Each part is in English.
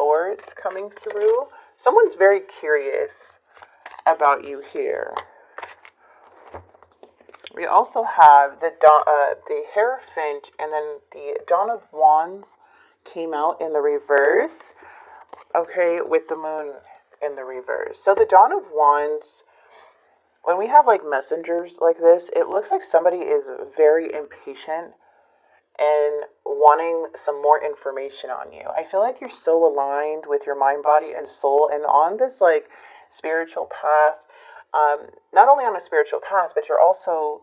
Swords coming through. Someone's very curious about you here. We also have the Hierophant, and then the Dawn of Wands came out in the reverse. Okay, with the Moon in the reverse. So the Dawn of Wands, when we have like messengers like this, it looks like somebody is very impatient and wanting some more information on you. I feel like you're so aligned with your mind, body, and soul, and on this like spiritual path. Not only on a spiritual path, but you're also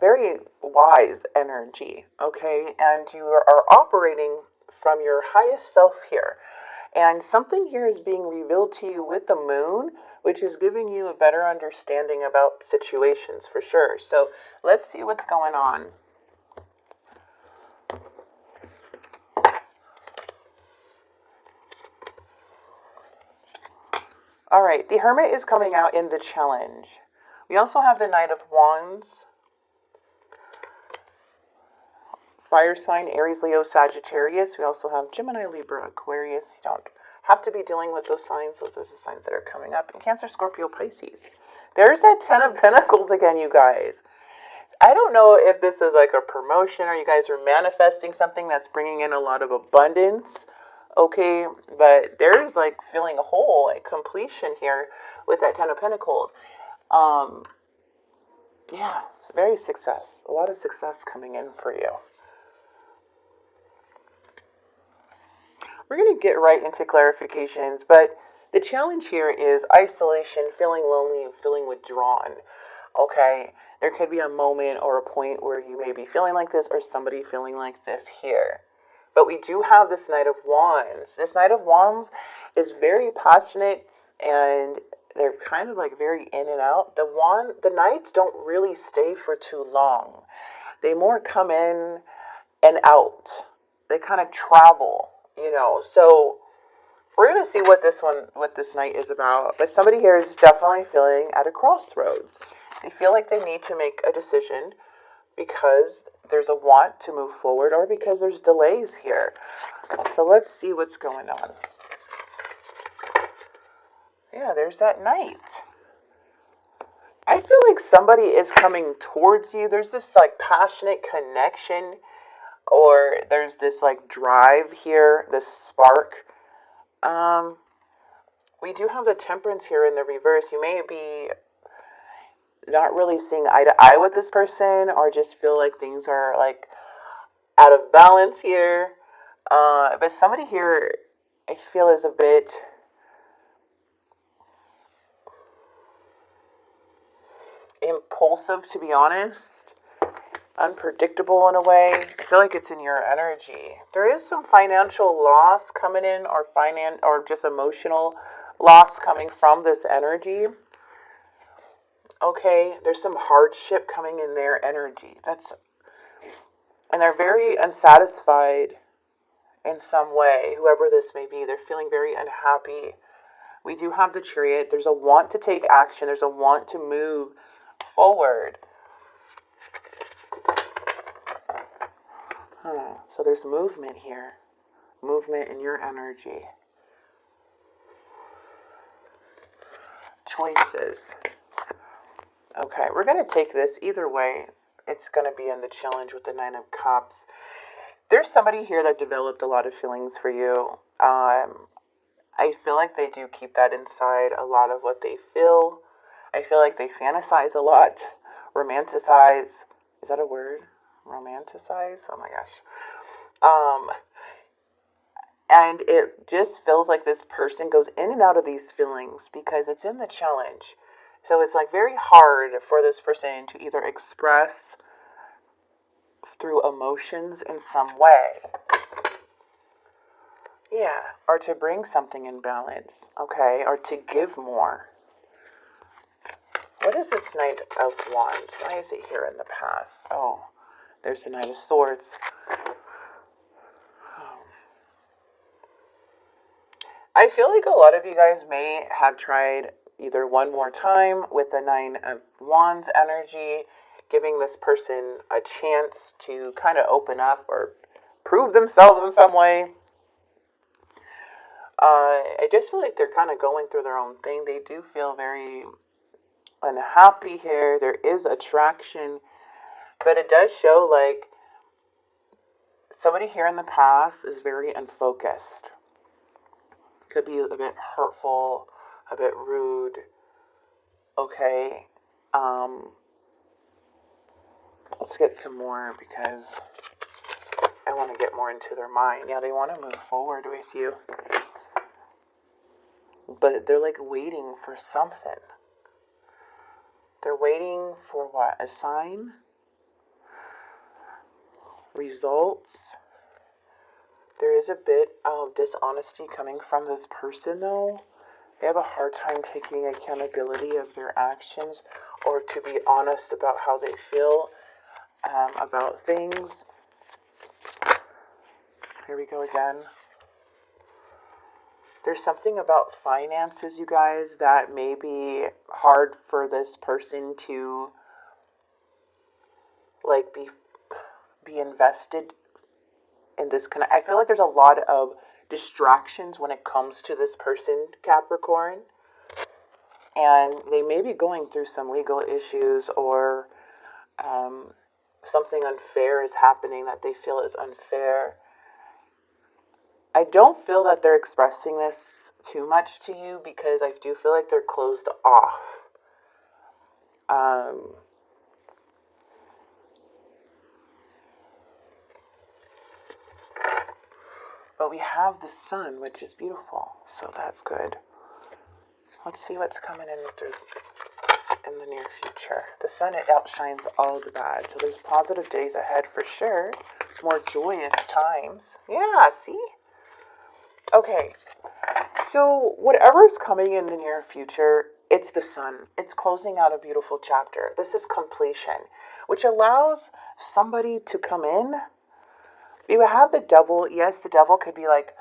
very wise energy, okay? And you are operating from your highest self here. And something here is being revealed to you with the Moon, which is giving you a better understanding about situations for sure. So let's see what's going on. All right, the Hermit is coming out in the challenge. We also have the Knight of Wands, fire sign, Aries, Leo, Sagittarius. We also have Gemini, Libra, Aquarius. You don't have to be dealing with those signs. Those are the signs that are coming up. And Cancer, Scorpio, Pisces. There's that 10 of Pentacles again, you guys. I don't know if this is like a promotion or you guys are manifesting something that's bringing in a lot of abundance. Okay, but there's like feeling whole, like completion here with that 10 of Pentacles. Yeah, it's very success. A lot of success coming in for you. We're going to get right into clarifications, but the challenge here is isolation, feeling lonely, and feeling withdrawn. Okay, there could be a moment or a point where you may be feeling like this or somebody feeling like this here. But we do have this Knight of Wands. This Knight of Wands is very passionate and they're kind of like very in and out. The Knights don't really stay for too long. They more come in and out. They kind of travel, you know. So we're going to see what this Knight is about. But somebody here is definitely feeling at a crossroads. They feel like they need to make a decision because there's a want to move forward or because there's delays here. So let's see what's going on. Yeah, there's that Knight. I feel like somebody is coming towards you. There's this like passionate connection, or there's this like drive here, this spark. We do have the Temperance here in the reverse. You may be not really seeing eye to eye with this person, or just feel like things are like out of balance here. But somebody here, I feel, is a bit impulsive, to be honest. Unpredictable in a way. I feel like it's in your energy. There is some financial loss coming in, or just emotional loss coming from this energy. Okay, there's some hardship coming in their energy. And they're very unsatisfied in some way, whoever this may be. They're feeling very unhappy. We do have the Chariot. There's a want to take action. There's a want to move forward. So there's movement here. Movement in your energy. Choices. Okay, we're going to take this either way. It's going to be in the challenge with the Nine of Cups. There's somebody here that developed a lot of feelings for you. I feel like they do keep that inside, a lot of what they feel. I feel like they fantasize a lot. Romanticize. Is that a word? Romanticize? Oh my gosh. And it just feels like this person goes in and out of these feelings because it's in the challenge. So it's like very hard for this person to either express through emotions in some way. Yeah, or to bring something in balance, okay, or to give more. What is this Knight of Wands? Why is it here in the past? Oh, there's the Knight of Swords. I feel like a lot of you guys may have tried either one more time with the Nine of Wands energy, giving this person a chance to kind of open up or prove themselves in some way. I just feel like they're kind of going through their own thing. They do feel very unhappy here. There is attraction, but it does show like somebody here in the past is very unfocused. Could be a bit hurtful, a bit rude. Okay. Let's get some more because I want to get more into their mind. Yeah, they want to move forward with you, but they're like waiting for something. They're waiting for what? A sign? Results? There is a bit of dishonesty coming from this person, though. They have a hard time taking accountability of their actions or to be honest about how they feel about things. Here we go again. There's something about finances, you guys, that may be hard for this person to like be invested in this kind of. I feel like there's a lot of distractions when it comes to this person, Capricorn, and they may be going through some legal issues or something unfair is happening that they feel is unfair. I don't feel that they're expressing this too much to you because I do feel like they're closed off. But we have the sun, which is beautiful, so that's good. Let's see what's coming in the near future. The sun, it outshines all the bad, so there's positive days ahead for sure. More joyous times. Yeah, see? Okay, so whatever's coming in the near future, it's the sun. It's closing out a beautiful chapter. This is completion, which allows somebody to come in. We would have the devil. Yes, the devil could be like,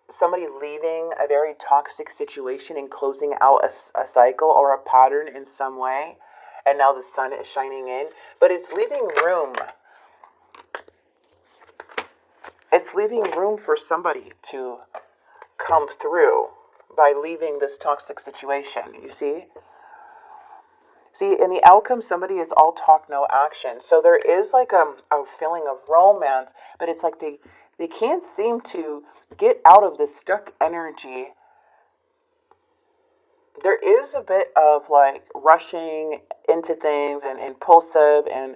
somebody leaving a very toxic situation and closing out a cycle or a pattern in some way. And now the sun is shining in. But it's leaving room. It's leaving room for somebody to come through by leaving this toxic situation. You see? See, in the outcome, somebody is all talk, no action. So there is like a feeling of romance, but it's like they can't seem to get out of this stuck energy. There is a bit of like rushing into things and impulsive, and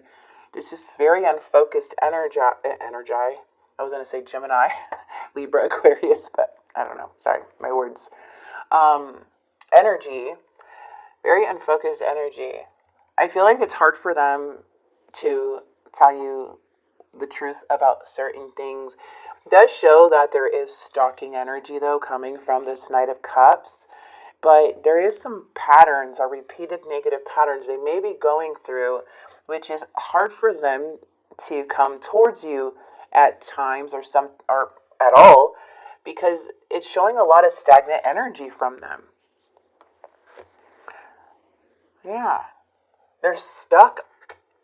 there's just very unfocused energy. I was going to say Gemini, Libra, Aquarius, but I don't know. Sorry, my words. Energy. Very unfocused energy. I feel like it's hard for them to tell you the truth about certain things. It does show that there is stalking energy, though, coming from this Knight of Cups. But there is some patterns or repeated negative patterns they may be going through, which is hard for them to come towards you at times or at all, because it's showing a lot of stagnant energy from them. Yeah, they're stuck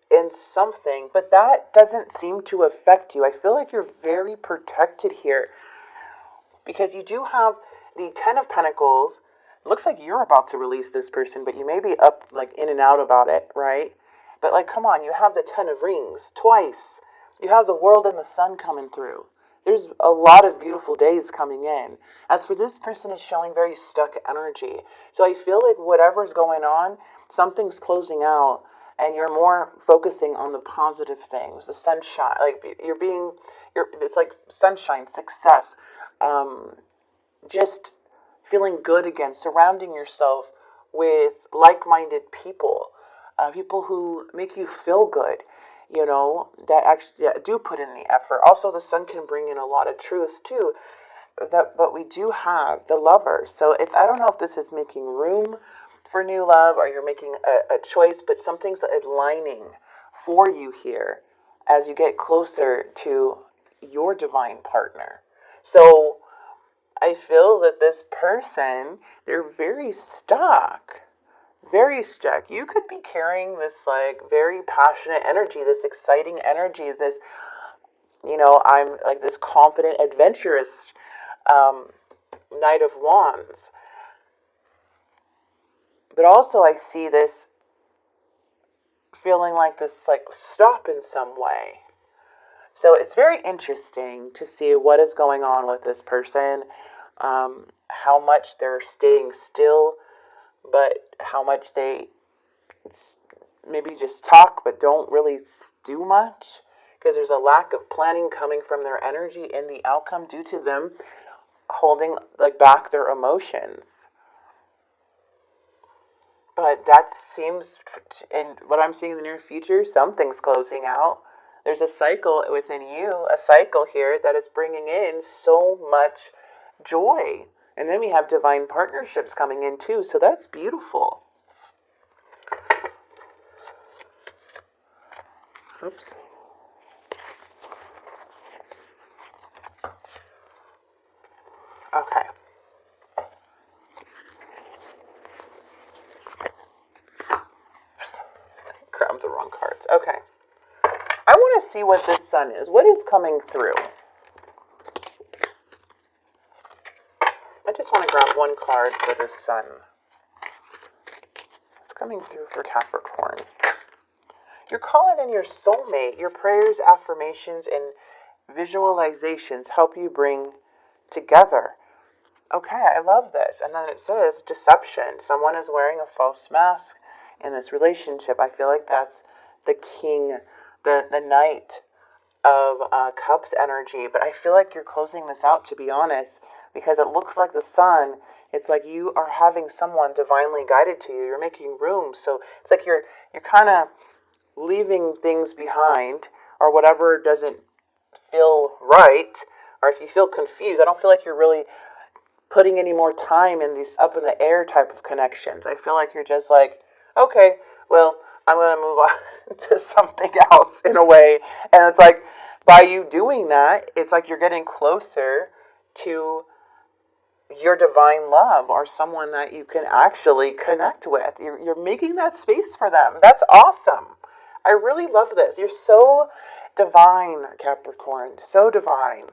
in something, but that doesn't seem to affect you. I feel like you're very protected here because you do have the Ten of Pentacles. It looks like you're about to release this person, but you may be up like in and out about it, right? But like, come on, you have the Ten of Rings twice. You have the World and the Sun coming through. There's a lot of beautiful days coming in. As for this person, is showing very stuck energy. So I feel like whatever's going on, something's closing out, and you're more focusing on the positive things, the sunshine. Like it's like sunshine, success, just feeling good again, surrounding yourself with like-minded people, people who make you feel good. That actually do put in the effort. Also, the sun can bring in a lot of truth too. But we do have the Lover. So I don't know if this is making room for new love or you're making a choice, but something's aligning for you here as you get closer to your divine partner. So I feel that this person, they're very stuck. Very stuck. You could be carrying this like very passionate energy, this exciting energy, this, I'm like this confident, adventurous Knight of Wands. But also I see this feeling like this, like, stop in some way. So it's very interesting to see what is going on with this person, how much they're staying still, but how much they maybe just talk but don't really do much, because there's a lack of planning coming from their energy in the outcome due to them holding like back their emotions. But that seems, in what I'm seeing in the near future, something's closing out. There's a cycle within you, a cycle here that is bringing in so much joy. And then we have divine partnerships coming in too, so that's beautiful. Oops. Okay. Grabbed the wrong cards. Okay. I want to see what this sun is. What is coming through? I just want to grab one card for this sun. What's coming through for Capricorn? You're calling in your soulmate. Your prayers, affirmations, and visualizations help you bring together. Okay, I love this. And then it says deception. Someone is wearing a false mask in this relationship. I feel like that's the king, the knight of cups energy. But I feel like you're closing this out, to be honest, because it looks like the sun. It's like you are having someone divinely guided to you. You're making room. So it's like you're kind of leaving things behind, or whatever doesn't feel right, or if you feel confused. I don't feel like you're really putting any more time in these up in the air type of connections. I feel like you're just like, okay, well, I'm going to move on to something else in a way. And it's like, by you doing that, it's like you're getting closer to your divine love, or someone that you can actually connect with. You're making that space for them. That's awesome. I really love this. You're so divine, Capricorn. So divine.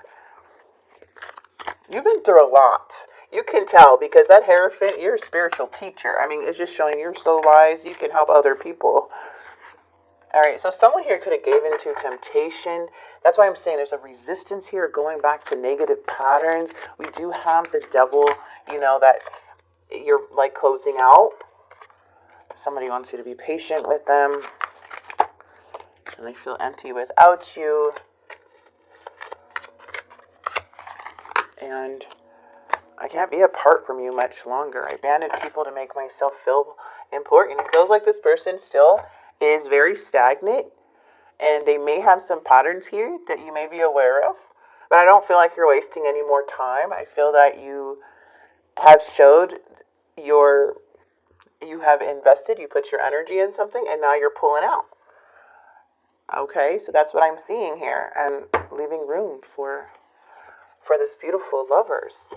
You've been through a lot. You can tell, because that Hierophant, you're a spiritual teacher. I mean, it's just showing you're so wise, you can help other people. All right, so someone here could have given into temptation. That's why I'm saying there's a resistance here, going back to negative patterns. We do have the devil, that you're like closing out. Somebody wants you to be patient with them, and they feel empty without you. And I can't be apart from you much longer. I abandoned people to make myself feel important. It feels like this person still is very stagnant, and they may have some patterns here that you may be aware of, but I don't feel like you're wasting any more time. I feel that you have showed you have invested, you put your energy in something, and now you're pulling out. Okay, so that's what I'm seeing here, and leaving room for this beautiful lovers.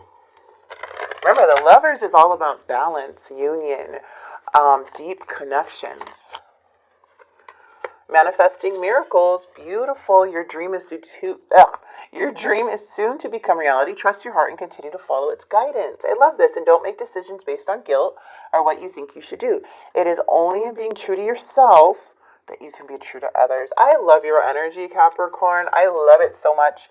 Remember, the lovers is all about balance, union, deep connections. Manifesting miracles, beautiful. Your dream is soon to become reality. Trust your heart and continue to follow its guidance. I love this. And don't make decisions based on guilt or what you think you should do. It is only in being true to yourself that you can be true to others. I love your energy, Capricorn. I love it so much.